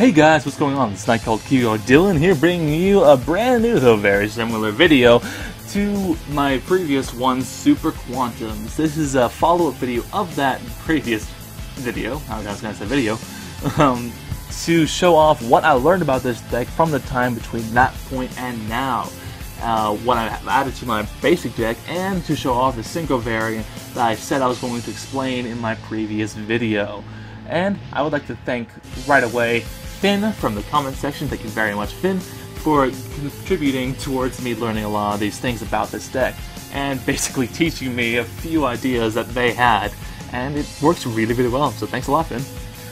Hey guys, what's going on? It's Untitled Chapter Dylan here, bringing you a brand new, though very similar video to my previous one, Super Quantums. This is a follow-up video of that previous video, I was going to say video, to show off what I learned about this deck from the time between that point and now. What I have added to my basic deck, and to show off the Synchro variant that I said I was going to explain in my previous video. And I would like to thank right away Finn from the comment section. Thank you very much, Finn, for contributing towards me learning a lot of these things about this deck and basically teaching me a few ideas that they had, and it works really, really well, so thanks a lot, Finn.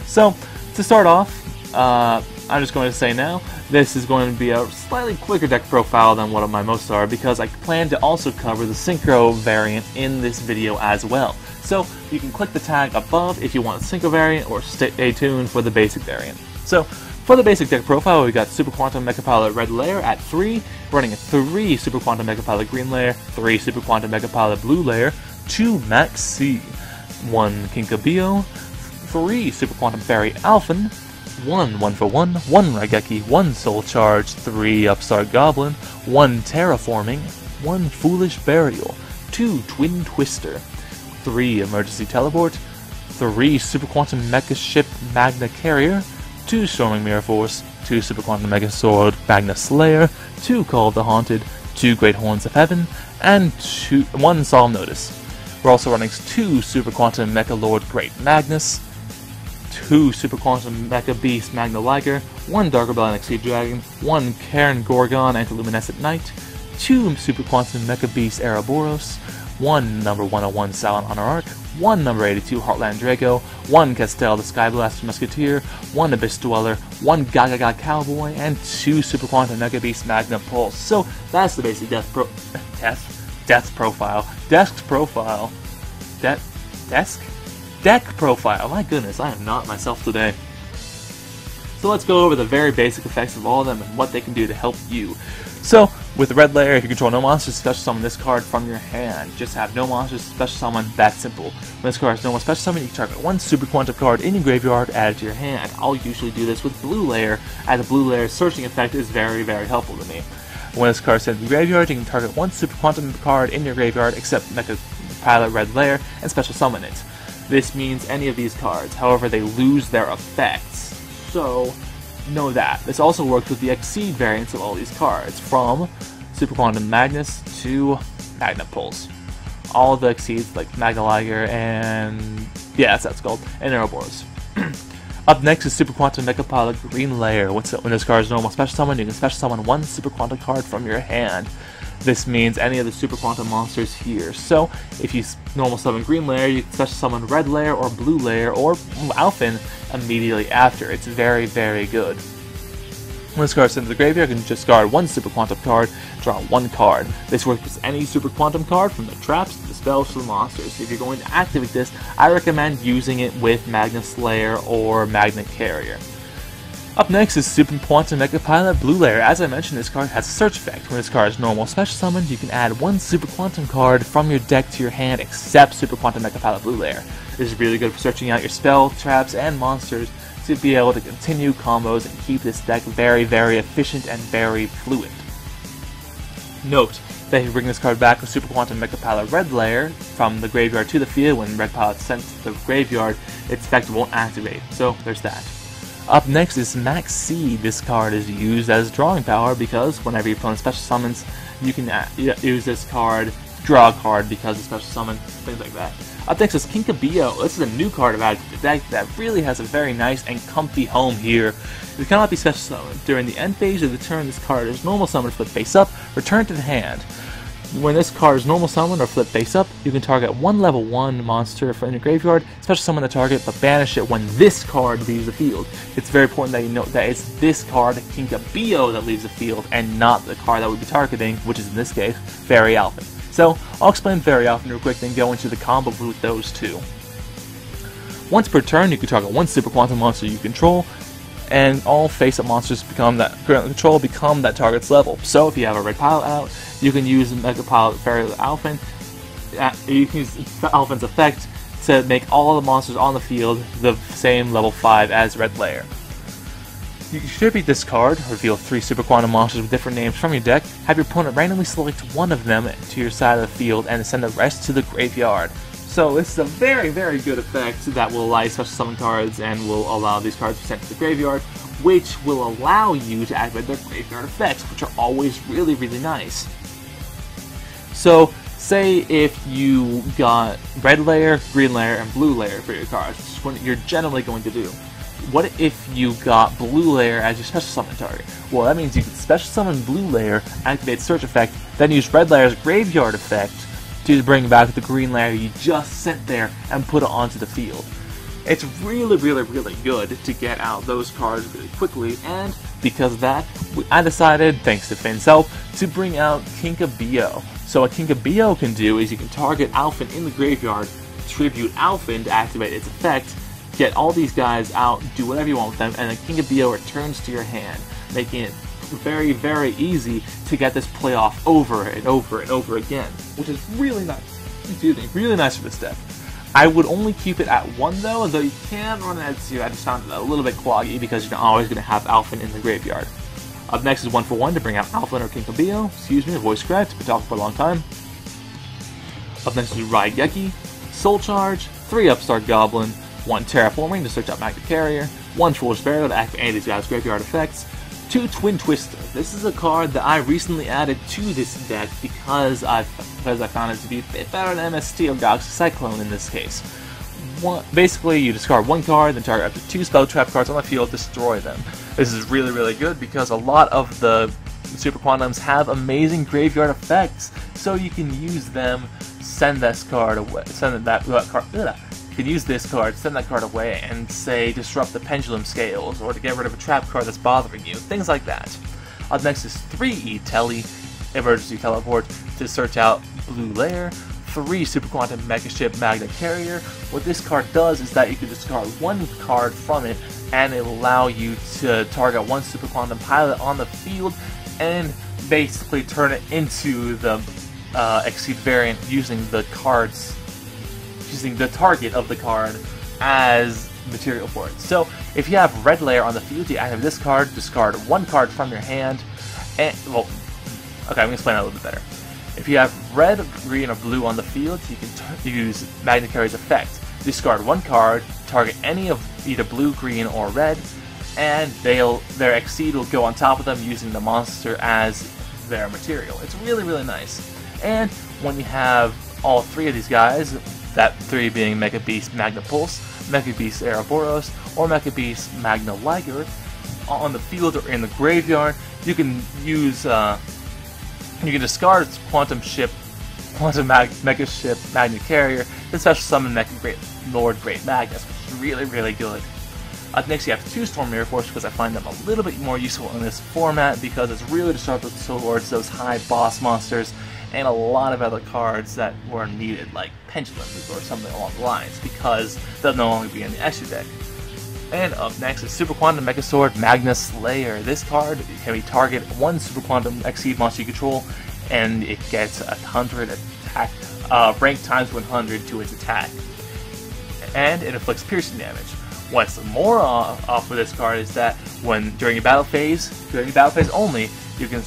So, to start off, I'm just going to say now, this is going to be a slightly quicker deck profile than what my most are, because I plan to also cover the Synchro variant in this video as well. So, you can click the tag above if you want the Synchro variant, or stay tuned for the basic variant. So, for the basic deck profile, we got Super Quantum Mecha Pilot Red Layer at 3, running a 3 Super Quantum Mecha Pilot Green Layer, 3 Super Quantum Mecha Pilot Blue Layer, 2 Maxie, 1 Kinka-Byo, 3 Super Quantum Fairy Alphan, 1 1-for-1, 1 Raigeki, 1 Soul Charge, 3 Upstart Goblin, 1 Terraforming, 1 Foolish Burial, 2 Twin Twister, 3 Emergency Teleport, 3 Super Quantum Mecha Ship Magnacarrier, 2 Storming Mirror Force, 2 Super Quantum Megasword Magnaslayer, 2 Call of the Haunted, 2 Great Horns of Heaven, and 1 Solemn Notice. We're also running 2 Super Quantum Mecha Lord Great Magnus, 2 Super Quantum Mecha Beast Magnaliger, 1 Dark Rebellion Exceed Dragon, 1 Karen Gorgon Antiluminescent Knight, 2 Super Quantum Mecha Beast Aeroboros, 1 number 101 Silent Honor Arc, 1 number 82 Heartlandraco, 1 Castel the Skyblaster Musketeer, 1 Abyss Dweller, 1 Gaga Cowboy, and 2 Super Quantum Mecha Beast Magnapulse. So that's the basic deck profile. My goodness, I am not myself today. So let's go over the very basic effects of all of them and what they can do to help you. So, with the red layer, if you control no monsters, special summon this card from your hand. Just have no monsters, special summon, that simple. When this card has no more special summon, you can target 1 Super Quantum card in your graveyard, add it to your hand. I'll usually do this with blue layer, as the blue layer searching effect is very, very helpful to me. When this card is sent to the graveyard, you can target 1 Super Quantum card in your graveyard, except Mecha Pilot red layer, and special summon it. This means any of these cards, however they lose their effects. So, know that. This also works with the Exceed variants of all these cards, from Super Quantum Magnus to Magnapulse. All of the Exceeds, like Magnaliger and... yeah, that's what it's called, and Aeroboros. Up next is Super Quantum Mecha Pilot Green Layer. When this card is normal special summon, you can special summon 1 Super Quantum card from your hand. This means any of the Super Quantum monsters here. So, if you normal summon Green Layer, you can special summon Red Layer or Blue Layer or Alphan immediately after. It's very, very good. When this card is sent to the graveyard, you can discard 1 Super Quantum card, draw 1 card. This works with any Super Quantum card, from the traps to the spells to the monsters. If you're going to activate this, I recommend using it with Magnaslayer or Magnacarrier. Up next is Super Quantum Mecha Pilot Blue Layer. As I mentioned, this card has a search effect. When this card is normal special summoned, you can add 1 Super Quantum card from your deck to your hand, except Super Quantum Mecha Pilot Blue Layer. This is really good for searching out your spell, traps, and monsters to be able to continue combos and keep this deck very, very efficient and very fluid. Note that if you bring this card back with Super Quantum Mecha Pilot Red Layer from the graveyard to the field, when Red Pilot is sent to the graveyard, its effect won't activate. So there's that. Up next is Maxie. This card is used as drawing power because whenever your opponent special summons, you can use this card, draw a card because of special summon, things like that. Up next is Kinka-Byo. This is a new card I've added to the deck that really has a very nice and comfy home here. It cannot be special summoned. During the end phase of the turn, this card is normal summoned, flip face up, return to the hand. When this card is normal summon or flip face up, you can target 1 level 1 monster from your graveyard, special summon the target, but banish it when this card leaves the field. It's very important that you note that it's this card, Kinka-Byo, that leaves the field, and not the card that we'll be targeting, which is in this case, Fairy Alphan. So, I'll explain Fairy Alphan real quick, then go into the combo with those two. Once per turn, you can target 1 Super Quantum monster you control, and all face-up monsters currently control become that target's level. So if you have a red pilot out, you can use Mega Pilot Fairy Alphan. You can use Alphan's effect to make all the monsters on the field the same level 5 as Red Layer. You distribute this card, reveal 3 Super Quantum monsters with different names from your deck, have your opponent randomly select one of them to your side of the field, and send the rest to the graveyard. So this is a very, very good effect that will allow you special summon cards and will allow these cards to be sent to the graveyard, which will allow you to activate their graveyard effects, which are always really, really nice. So, say if you got red layer, green layer, and blue layer for your cards, which is what you're generally going to do. What if you got blue layer as your special summon target? Well, that means you can special summon blue layer, activate search effect, then use red layer's graveyard effect to bring back the green layer you just sent there and put it onto the field. It's really, really, really good to get out those cards really quickly, and because of that, I decided, thanks to Finn's help, to bring out Kinka-Byo. So what Kinka-Byo can do is you can target Alphan in the graveyard, tribute Alphan to activate its effect, get all these guys out, do whatever you want with them, and then Kinka-Byo returns to your hand, making it very, very easy to get this play off over and over and over again, which is really nice. Excuse me, really nice for this deck. I would only keep it at 1 though you can run it at 2. I just found it a little bit cloggy because you're not always going to have Alphan in the graveyard. Up next is 1 for 1 to bring out Alphan or Kinka-Byo. Excuse me, voice cracked, been talking for a long time. Up next is Raigeki, Soul Charge, 3 Upstart Goblin, 1 Terraforming to search out Magnacarrier, 1 Foolish Barrow to activate any of these guys' graveyard effects, 2 Twin Twister. This is a card that I recently added to this deck because I found it to be a bit better than MST or Galaxy Cyclone in this case. Basically, you discard 1 card, then target up to 2 spell trap cards on the field, destroy them. This is really, really good because a lot of the Super Quantums have amazing graveyard effects, so you can use them, send this card away, you can use this card, send that card away, and say disrupt the pendulum scales, or to get rid of a trap card that's bothering you, things like that. Up next is 3 Telly, emergency teleport to search out blue layer, 3 Super Quantum Mega Ship Magnacarrier. What this card does is that you can discard 1 card from it, and it'll allow you to target 1 Super Quantum pilot on the field, and basically turn it into the Exceed variant using the target of the card as material for it. So if you have red layer on the field, you activate this card, discard 1 card from your hand, and well, okay, I'm gonna explain that a little bit better. If you have red, green, or blue on the field, you can use Magnacarrier's effect. Discard 1 card, target any of either blue, green, or red, and their Exceed will go on top of them using the monster as their material. It's really, really nice. And when you have all 3 of these guys, that 3 being Mecha Beast Magnapulse, Mecha Beast Aeroboros, or Mecha Beast Magnaliger, on the field or in the graveyard, you can use you can discard Quantum Mega Ship Magnacarrier, then special summon Lord Great Magnus, which is really, really good. Up next you have 2 Storm Mirror Force because I find them a little bit more useful in this format because it's really disruptive towards those high boss monsters and a lot of other cards that were needed, like Pendulums or something along the lines, because they'll no longer be in the extra deck. And up next is Super Quantum Megasword Magnaslayer. This card can be target 1 Super Quantum Exceed monster you control, and it gets 100 attack, rank times 100 to its attack. And it inflicts piercing damage. What's more off of this card is that during your battle phase only, you can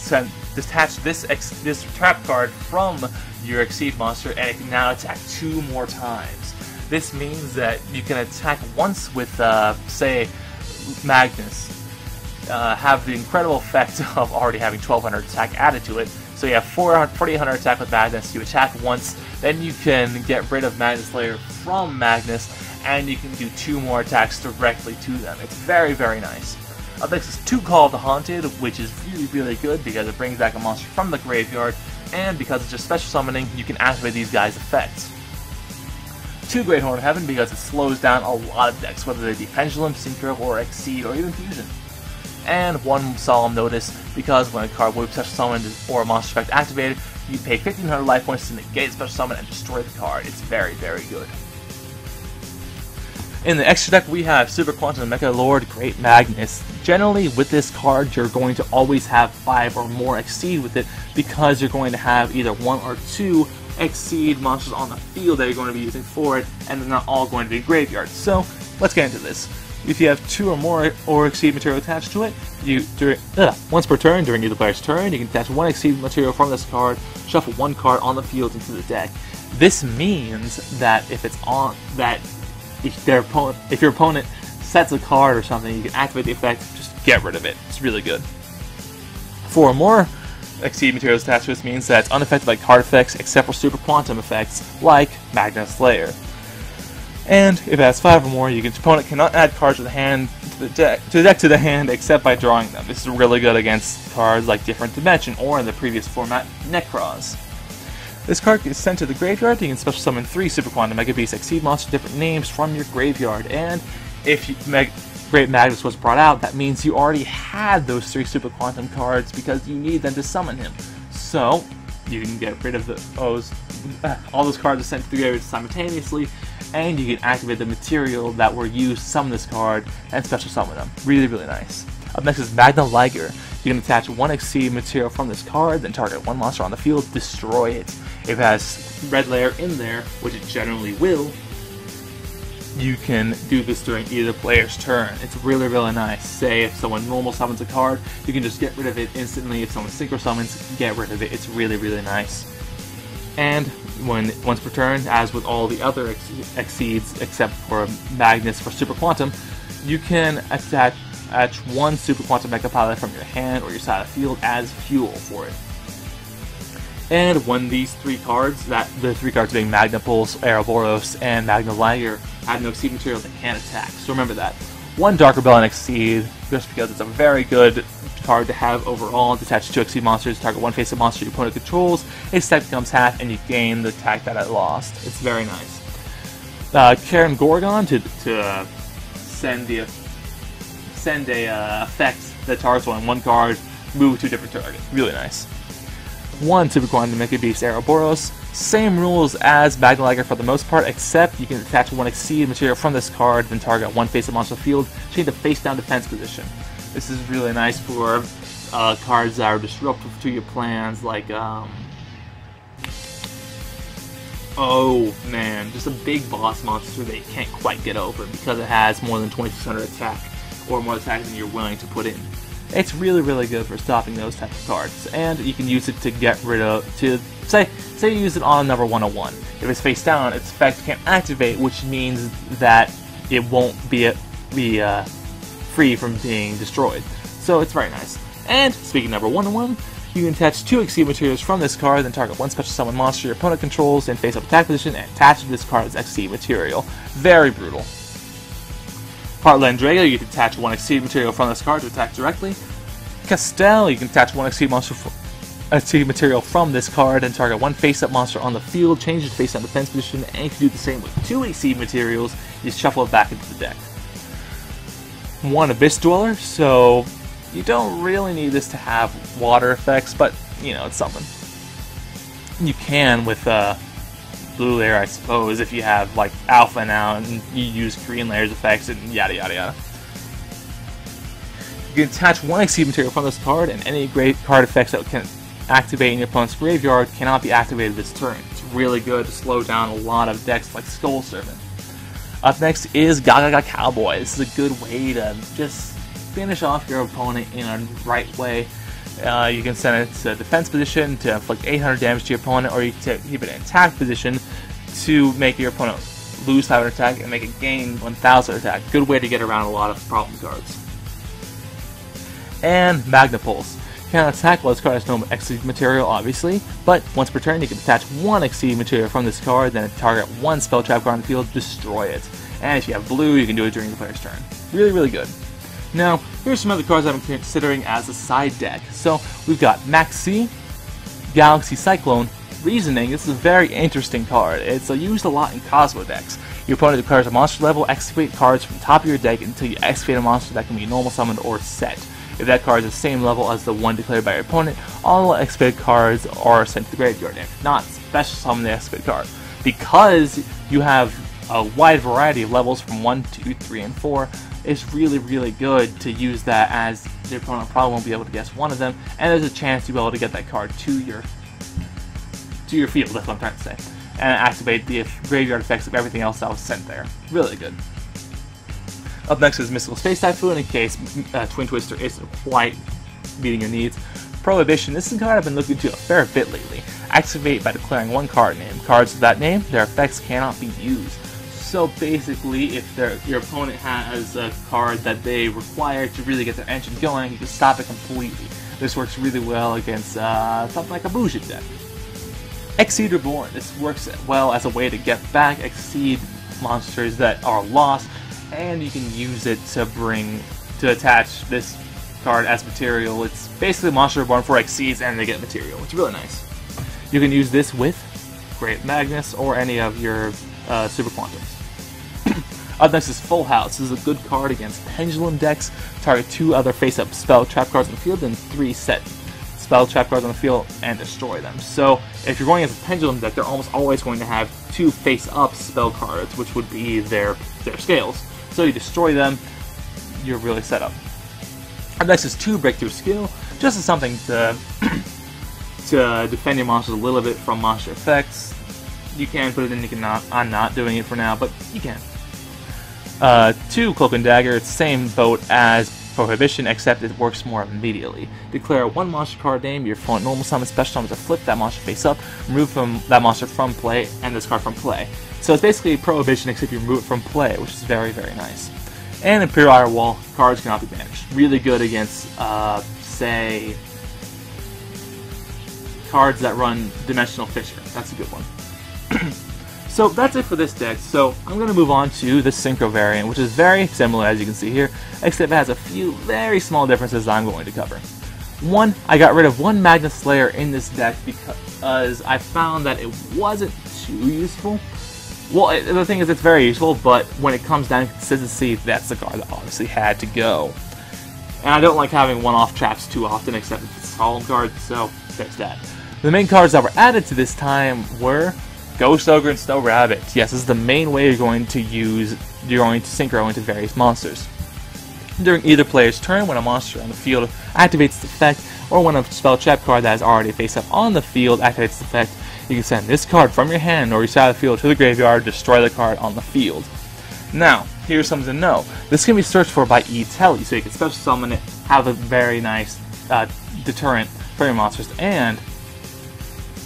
detach this trap card from your Exceed monster, and it can now attack 2 more times. This means that you can attack once with, say, Magnus, have the incredible effect of already having 1200 attack added to it. So you have 4800 attack with Magnus, you attack once, then you can get rid of Magnaslayer from Magnus, and you can do 2 more attacks directly to them. It's very, very nice. Up next is 2 Call of the Haunted, which is really, really good because it brings back a monster from the graveyard, and because it's just special summoning, you can activate these guys' effects. 2 Great Horn of Heaven because it slows down a lot of decks, whether they be Pendulum, Synchro, or Exceed, or even Fusion. And 1 Solemn Notice because when a card will be special summoned or a monster effect activated, you pay 1500 life points to negate special summon and destroy the card. It's very, very good. In the extra deck, we have Super Quantum Mecha Lord Great Magnus. Generally, with this card, you're going to always have 5 or more Exceed with it because you're going to have either 1 or 2 Exceed monsters on the field that you're going to be using for it, and they're not all going to be graveyard. So, let's get into this. If you have 2 or more or exceed material attached to it, once per turn during either player's turn, you can attach 1 exceed material from this card, shuffle 1 card on the field into the deck. This means that if your opponent sets a card or something, you can activate the effect, just get rid of it. It's really good. 4 or more exceed materials attached to this means that it's unaffected by card effects except for super quantum effects like Magnaslayer. And if it has 5 or more, your opponent cannot add cards to the hand to the hand except by drawing them. This is really good against cards like Different Dimension or in the previous format, Necros. This card is sent to the graveyard. You can special summon 3 Super Quantum Mega Beast Exceed monsters with different names from your graveyard. And if Great Magnus was brought out, that means you already had those 3 Super Quantum cards because you need them to summon him. So you can get rid of all those cards are sent to the graveyard simultaneously, and you can activate the material that were used to summon this card and special summon them. Really, really nice. Up next is Magnaliger. You can attach 1 exceed material from this card, then target 1 monster on the field, destroy it. If it has red layer in there, which it generally will, you can do this during either player's turn. It's really, really nice. Say if someone normal summons a card, you can just get rid of it instantly. If someone synchro summons, get rid of it. It's really, really nice. And once per turn, as with all the other exceeds except for Magnus for Super Quantum, you can attach 1 Super Quantum Mecha Pilot from your hand or your side of the field as fuel for it. And when these 3 cards, the 3 cards being Magnapulse, Aeroboros, and Magnaliger, have no exceed material, they can't attack. So remember that. 1 Dark Rebellion Exceed, just because it's a very good card to have overall. To attach 2 Exceed monsters, target 1 face-up monster your opponent controls, its attack becomes half, and you gain the attack that it lost. It's very nice. Karen Gorgon to send a effect that targets one card, move to a different target. Really nice. 1 Super Quantum Mega Beast Aeroboros. Same rules as Magnaliger for the most part, except you can attach 1 exceed material from this card, then target 1 face-up monster field, change the face-down defense position. This is really nice for cards that are disruptive to your plans, like, oh man, just a big boss monster that you can't quite get over because it has more than 2600 attack, or more attack than you're willing to put in. It's really, really good for stopping those types of cards, and you can use it to get rid of, say you use it on number 101. If it's face down, its effect can't activate, which means that it won't be free from being destroyed. So it's very nice. And speaking of number 101, you can attach 2 exceed materials from this card, then target 1 special summon monster your opponent controls in face-up attack position, and attach this card's exceed material. Very brutal. Heartlandraco, you can attach 1 exceed material from this card to attack directly. Castel, you can attach 1 exceed material from this card and target 1 face-up monster on the field, change its face-down defense position, and if you do the same with 2 exceed materials, you just shuffle it back into the deck. 1 Abyss Dweller, so you don't really need this to have water effects, but, you know, it's something. You can with blue layer, I suppose, if you have, like, Alpha now, and you use green layer's effects, and yada yada yada. You can attach 1 exceed material from this card, and any great card effects that can activate in your opponent's graveyard cannot be activated this turn. It's really good to slow down a lot of decks like Skull Servant. Up next is Gaga Cowboy. This is a good way to just finish off your opponent in a right way. You can send it to defense position to inflict 800 damage to your opponent, or you can keep it in attack position to make your opponent lose 500 attack and make it gain 1000 attack. Good way to get around a lot of problem cards. And Magnapulse. You cannot attack while this card has no exceed material, obviously, but once per turn you can attach 1 exceed material from this card, then target 1 spell trap card on the field, destroy it. And if you have blue, you can do it during the player's turn. Really, really good. Now, here's some other cards I'm considering as a side deck. So, we've got Maxie, Galaxy Cyclone, Reasoning. This is a very interesting card. It's used a lot in Cosmo decks. Your opponent declares a monster level, excavate cards from the top of your deck until you excavate a monster that can be normal summoned or set. If that card is the same level as the one declared by your opponent, all excavated cards are sent to the graveyard. If not, special summon the excavated card. Because you have a wide variety of levels from 1, 2, 3, and 4, it's really, really good to use that, as your opponent probably won't be able to guess one of them, and there's a chance to be able to get that card to your field, that's what I'm trying to say, and activate the graveyard effects of everything else that was sent there. Really good. Up next is Mystical Space Typhoon, in case Twin Twister isn't quite meeting your needs. Prohibition. This is a card I've been looking to a fair bit lately. Activate by declaring one card name. Cards with that name, their effects cannot be used. So basically, if your opponent has a card that they require to really get their engine going, you can stop it completely. This works really well against something like a Bujin deck. Exceed Reborn. This works well as a way to get back Exceed monsters that are lost, and you can use it to attach this card as material. It's basically Monster Reborn for Exceeds and they get material. It's really nice. You can use this with Great Magnus or any of your Super Quantums. Up next is Full House. This is a good card against Pendulum decks. Target 2 other face-up spell trap cards on the field and 3 set spell trap cards on the field and destroy them. So if you're going against a Pendulum deck, they're almost always going to have 2 face-up spell cards, which would be their scales. So you destroy them, you're really set up. Up next is 2 Breakthrough Skill, just as something to to defend your monsters a little bit from monster effects. You can put it in, you cannot. I'm not doing it for now, but you can. 2 Cloak and Dagger, it's the same boat as Prohibition, except it works more immediately. Declare 1 monster card name, your opponent normal summon, special summon to flip that monster face up, remove that monster from play, and this card from play. So it's basically Prohibition, except you remove it from play, which is very, very nice. And Imperial Iron Wall, cards cannot be banished. Really good against, say, cards that run Dimensional Fissure. That's a good one. So that's it for this deck. So I'm going to move on to the Synchro variant, which is very similar as you can see here, except it has a few very small differences I'm going to cover. One, I got rid of 1 Magnaslayer in this deck because I found that it wasn't too useful. Well, the thing is, it's very useful, but when it comes down to consistency, that's the card that obviously had to go. And I don't like having one-off traps too often, except if it's a solemn card, so there's that. The main cards that were added to this time were Ghost Ogre and Snow Rabbit. Yes, this is the main way you're going to synchro into various monsters. During either player's turn, when a monster on the field activates its effect, or when a spell trap card that is already face up on the field activates its effect, you can send this card from your hand or your side of the field to the graveyard, destroy the card on the field. Now, here's something to know. This can be searched for by E-Telly, so you can special summon it, have a very nice deterrent for your monsters, and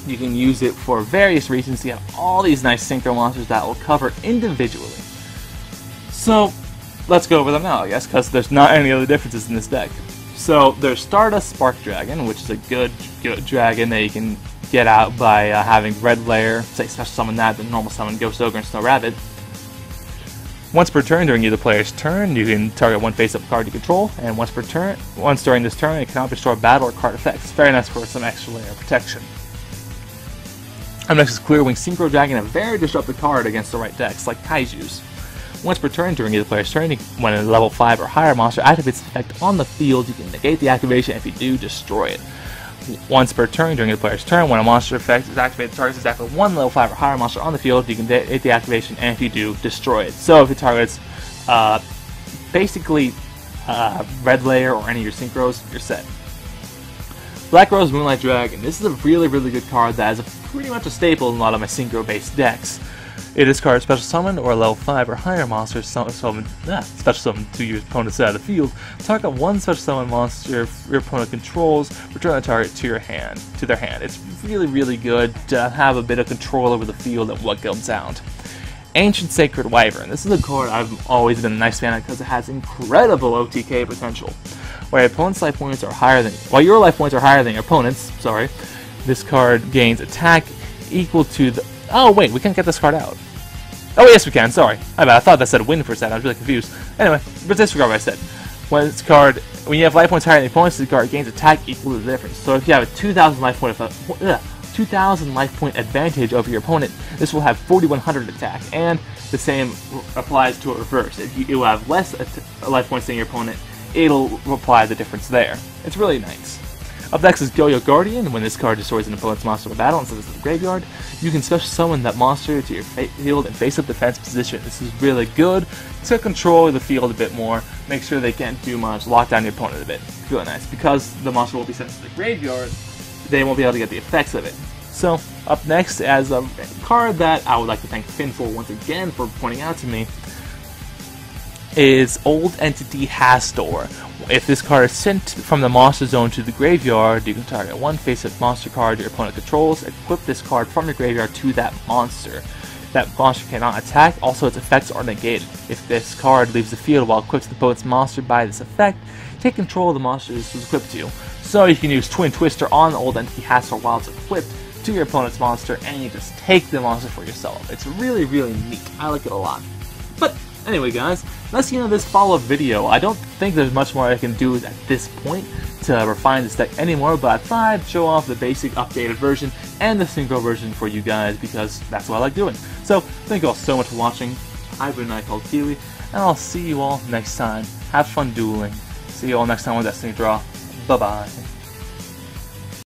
you can use it for various reasons. You have all these nice synchro monsters that will cover individually. So, let's go over them now, I guess, because there's not any other differences in this deck. So, there's Stardust Spark Dragon, which is a good dragon that you can get out by having Red Layer, say special summon that, then normal summon Ghost Ogre and Snow Rabbit. Once per turn during either player's turn, you can target 1 face-up card you control, and once during this turn, it cannot destroy battle or card effects. Very nice for some extra layer of protection. Up next is Clearwing Synchro Dragon, a very disruptive card against the right decks, like Kaiju's. Once per turn during either player's turn, when a level 5 or higher monster activates its effect on the field, you can negate the activation. If you do, destroy it. Once per turn during the player's turn, when a monster effect is activated, targets exactly 1 level 5 or higher monster on the field, you can negate the activation, and if you do, destroy it. So if it targets basically Red Layer or any of your synchros, you're set. Black Rose Moonlight Dragon. This is a really, really good card that is pretty much a staple in a lot of my synchro-based decks. It is card special summon or a level 5 or higher monster special summon to your opponent's side of the field. Target 1 special summon monster your opponent controls, return the target to their hand. It's really, really good to have a bit of control over the field and what comes out. Ancient Sacred Wyvern. This is a card I've always been a nice fan of because it has incredible OTK potential. While your opponent's life points are higher than your opponent's, this card gains attack equal to the. Oh wait, we can't get this card out. Oh yes, we can. Sorry, I thought that said win for a second. I was really confused. Anyway, but disregard what I said. When you have life points higher than the opponent's, the card gains attack equal to the difference. So if you have a 2,000 life point advantage over your opponent, this will have 4,100 attack, and the same applies to a reverse. If you have less life points than your opponent, it'll apply the difference there. It's really nice. Up next is Go-Yo Guardian. When this card destroys an opponent's monster in battle and sends it to the graveyard, you can special summon that monster to your field and face-up defense position. This is really good to control the field a bit more, make sure they can't do much, lock down your opponent a bit. It's really nice. Because the monster will be sent to the graveyard, they won't be able to get the effects of it. So, up next, as a card that I would like to thank Finn for once again for pointing out to me, is Old Entity Hastor. If this card is sent from the monster zone to the graveyard, you can target one face-up monster card your opponent controls, equip this card from your graveyard to that monster. That monster cannot attack, also its effects are negated. If this card leaves the field while equipped to the opponent's monster by this effect, take control of the monster this was equipped to. So you can use Twin Twister on the Old Entity Hastor while it's equipped to your opponent's monster, and you just take the monster for yourself. It's really, really neat. I like it a lot. But anyway, guys, that's the end of this follow-up video. I don't think there's much more I can do at this point to refine this deck anymore, but I thought I'd show off the basic updated version and the synchro version for you guys because that's what I like doing. So, thank you all so much for watching. I've been Untitled Kiwi, and I'll see you all next time. Have fun dueling. See you all next time with Destiny Draw. Bye-bye.